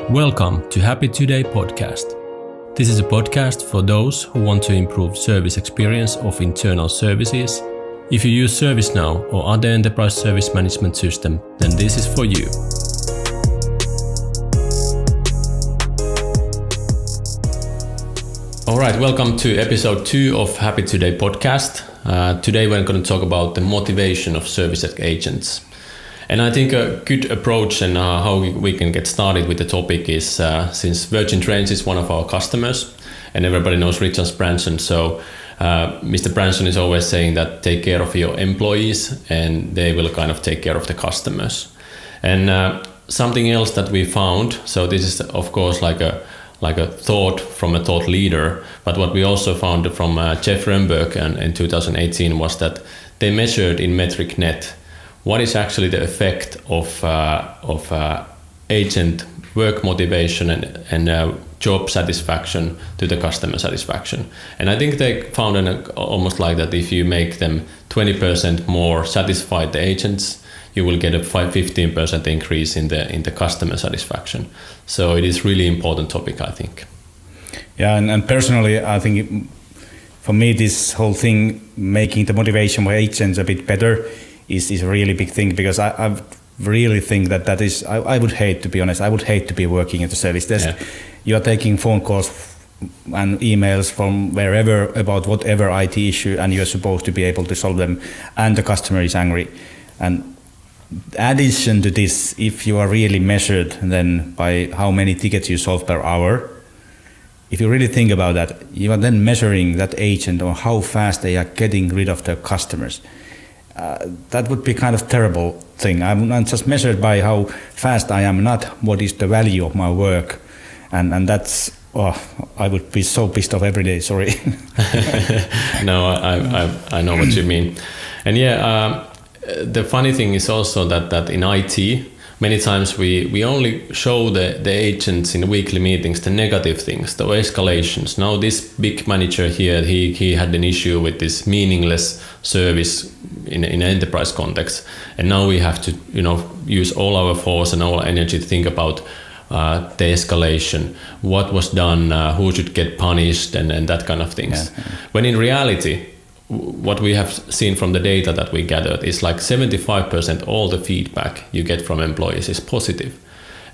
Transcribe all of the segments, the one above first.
Welcome to Happy Today podcast. This is a podcast for those who want to improve service experience of internal services. If you use ServiceNow or other enterprise service management system, then this is for you. All right, welcome to episode 2 of Happy Today podcast. Today we're going to talk about the motivation of service agents. And I think a good approach and how we can get started with the topic is since Virgin Trains is one of our customers and everybody knows Richard Branson. So Mr. Branson is always saying that take care of your employees and they will kind of take care of the customers. And something else that we found, so this is of course like a thought from a thought leader, but what we also found from Jeff Rumburg in 2018 was that they measured in metric net what is actually the effect of agent work motivation and job satisfaction to the customer satisfaction. And I think they found almost like that if you make them 20% more satisfied, the agents, you will get a 15% increase in the customer satisfaction. So it is really important topic, I think. Yeah, and personally, I think for me this whole thing, making the motivation for agents a bit better, is a really big thing, because I really think that is, I would hate, to be honest, I would hate to be working at the service desk. Yeah. You are taking phone calls and emails from wherever about whatever IT issue, and you're supposed to be able to solve them, and the customer is angry. And addition to this, if you are really measured then by how many tickets you solve per hour, if you really think about that, you are then measuring that agent on how fast they are getting rid of their customers. That would be kind of terrible thing. I'm just measured by how fast I am, not what is the value of my work. And that's, I would be so pissed off every day, sorry. No, I know what you mean. And the funny thing is also that in IT, many times we only show the agents in weekly meetings the negative things, the escalations. Now this big manager here, he had an issue with this meaningless service in an enterprise context, and now we have to use all our force and all our energy to think about the escalation, what was done, who should get punished, and that kind of things. Yeah. When in reality, what we have seen from the data that we gathered is like 75% all the feedback you get from employees is positive.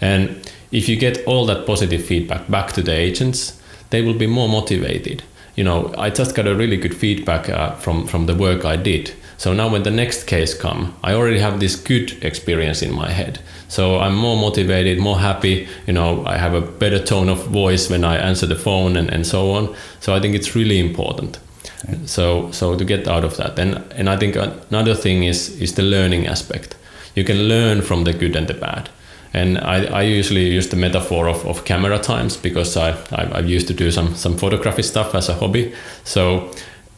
And if you get all that positive feedback back to the agents, they will be more motivated. I just got a really good feedback from the work I did. So now when the next case come, I already have this good experience in my head. So I'm more motivated, more happy, I have a better tone of voice when I answer the phone and so on. So I think it's really important. So to get out of that, and I think another thing is the learning aspect. You can learn from the good and the bad, and I usually use the metaphor of camera times, because I used to do some photography stuff as a hobby. So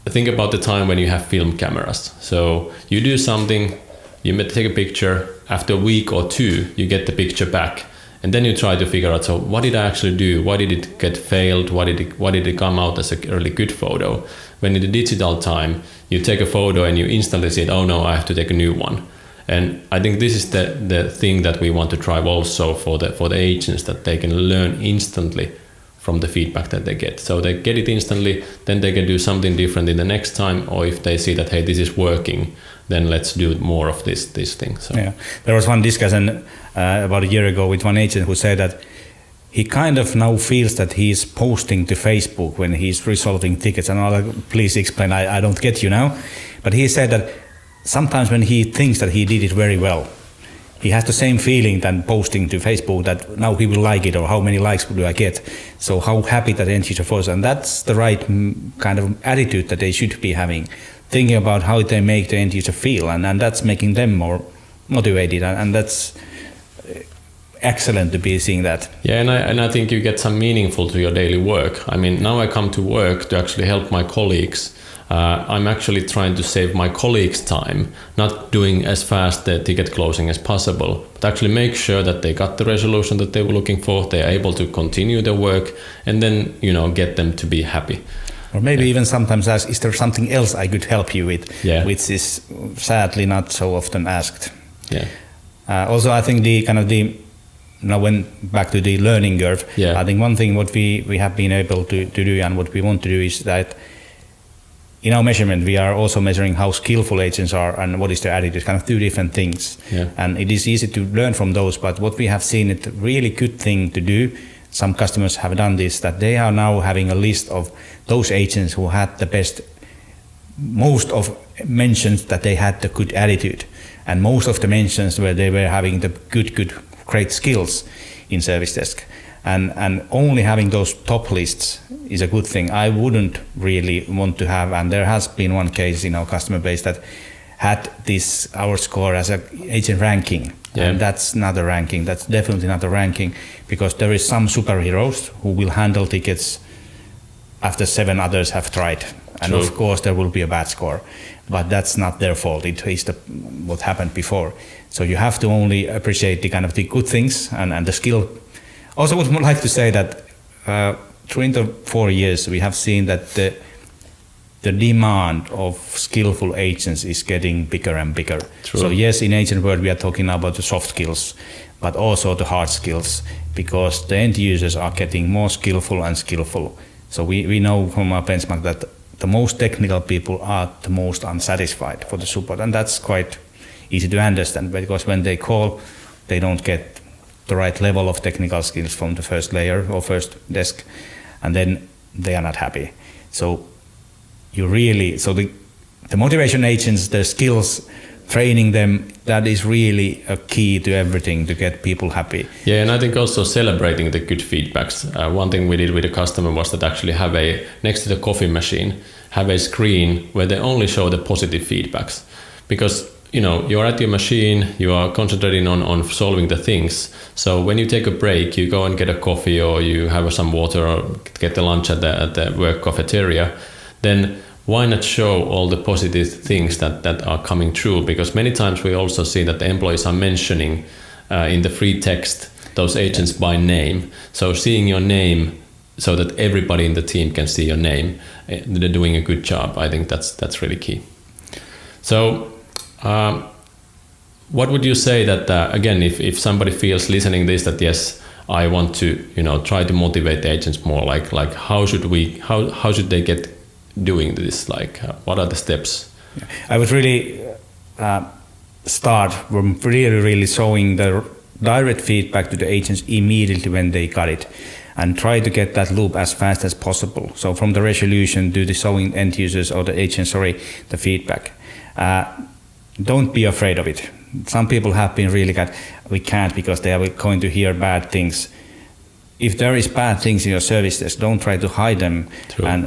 think about the time when you have film cameras. So you do something, you may take a picture, after a week or 2 you get the picture back. And then you try to figure out, so what did I actually do? Why did it get failed? Why did it come out as a really good photo? When in the digital time, you take a photo and you instantly say, oh no, I have to take a new one. And I think this is the thing that we want to drive also for the agents, that they can learn instantly from the feedback that they get. So they get it instantly, then they can do something different in the next time, or if they see that, hey, this is working, then let's do more of this thing. So. Yeah, there was one discussion about a year ago with one agent who said that he kind of now feels that he's posting to Facebook when he's resolving tickets. And I'm like, please explain, I don't get you now. But he said that sometimes when he thinks that he did it very well, he has the same feeling than posting to Facebook that now he will like it, or how many likes do I get. So how happy that end user was. And that's the right kind of attitude that they should be having, thinking about how they make the end user feel. And that's making them more motivated. And that's excellent to be seeing that. Yeah, and I think you get some meaningful to your daily work. I mean, now I come to work to actually help my colleagues. I'm actually trying to save my colleagues' time, not doing as fast the ticket closing as possible, but actually make sure that they got the resolution that they were looking for, they are able to continue their work, and then get them to be happy. Or maybe even sometimes ask, is there something else I could help you with, which is sadly not so often asked. Yeah. Also, I think the now when back to the learning curve, Yeah. I think one thing what we have been able to do and what we want to do is that in our measurement, we are also measuring how skillful agents are and what is their attitude, kind of two different things. Yeah. And it is easy to learn from those, but what we have seen it a really good thing to do, some customers have done this, that they are now having a list of those agents who had the best, most of mentions that they had the good attitude, and most of the mentions where they were having the great skills in service desk. And only having those top lists is a good thing. I wouldn't really want to have, and there has been one case in our customer base that had this, our score as a agent ranking. Yeah. And that's not a ranking, that's definitely not a ranking, because there is some superheroes who will handle tickets after 7 others have tried. And True. of course there will be a bad score, but that's not their fault. It is what happened before. So you have to only appreciate the kind of the good things and the skill. Also, would like to say that during the 4 years, we have seen that the demand of skillful agents is getting bigger and bigger. True. So yes, in agent world, we are talking about the soft skills, but also the hard skills, because the end users are getting more skillful and skillful. So we know from our benchmark that the most technical people are the most unsatisfied for the support, and that's quite easy to understand, because when they call, they don't get the right level of technical skills from the first layer or first desk, and then they are not happy. So the motivation agents, their skills, training them, that is really a key to everything to get people happy. Yeah, and I think also celebrating the good feedbacks. One thing we did with the customer was that actually have next to the coffee machine, have a screen where they only show the positive feedbacks. Because you're at your machine, you are concentrating on solving the things. So when you take a break, you go and get a coffee, or you have some water, or get the lunch at the work cafeteria, then why not show all the positive things that are coming true? Because many times we also see that the employees are mentioning in the free text those agents by name. So seeing your name so that everybody in the team can see your name, they're doing a good job. I think that's really key. So what would you say that again, if somebody feels listening this that yes, I want to try to motivate the agents more, like how should they get doing this? Like what are the steps? I would really start from really showing the direct feedback to the agents immediately when they got it, and try to get that loop as fast as possible. So from the resolution to the showing end users or the agents, the feedback. Don't be afraid of it. Some people have been really we can't because they are going to hear bad things. If there is bad things in your service desk, don't try to hide them,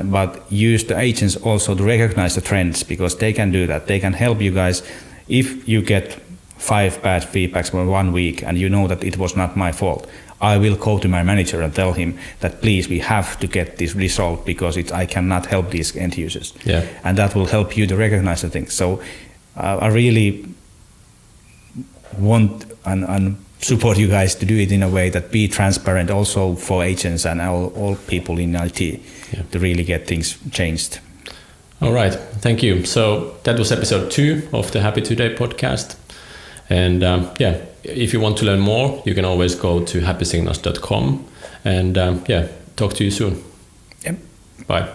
but use the agents also to recognize the trends, because they can do that. They can help you guys. If you get 5 bad feedbacks for 1 week and you know that it was not my fault, I will go to my manager and tell him that please, we have to get this resolved because I cannot help these end users. Yeah. And that will help you to recognize the things. So I really want and support you guys to do it in a way that be transparent also for agents and all people in IT to really get things changed. All right, thank you. So that was episode 2 of the Happy Today podcast. And if you want to learn more, you can always go to happysignals.com and talk to you soon. Yep. Bye.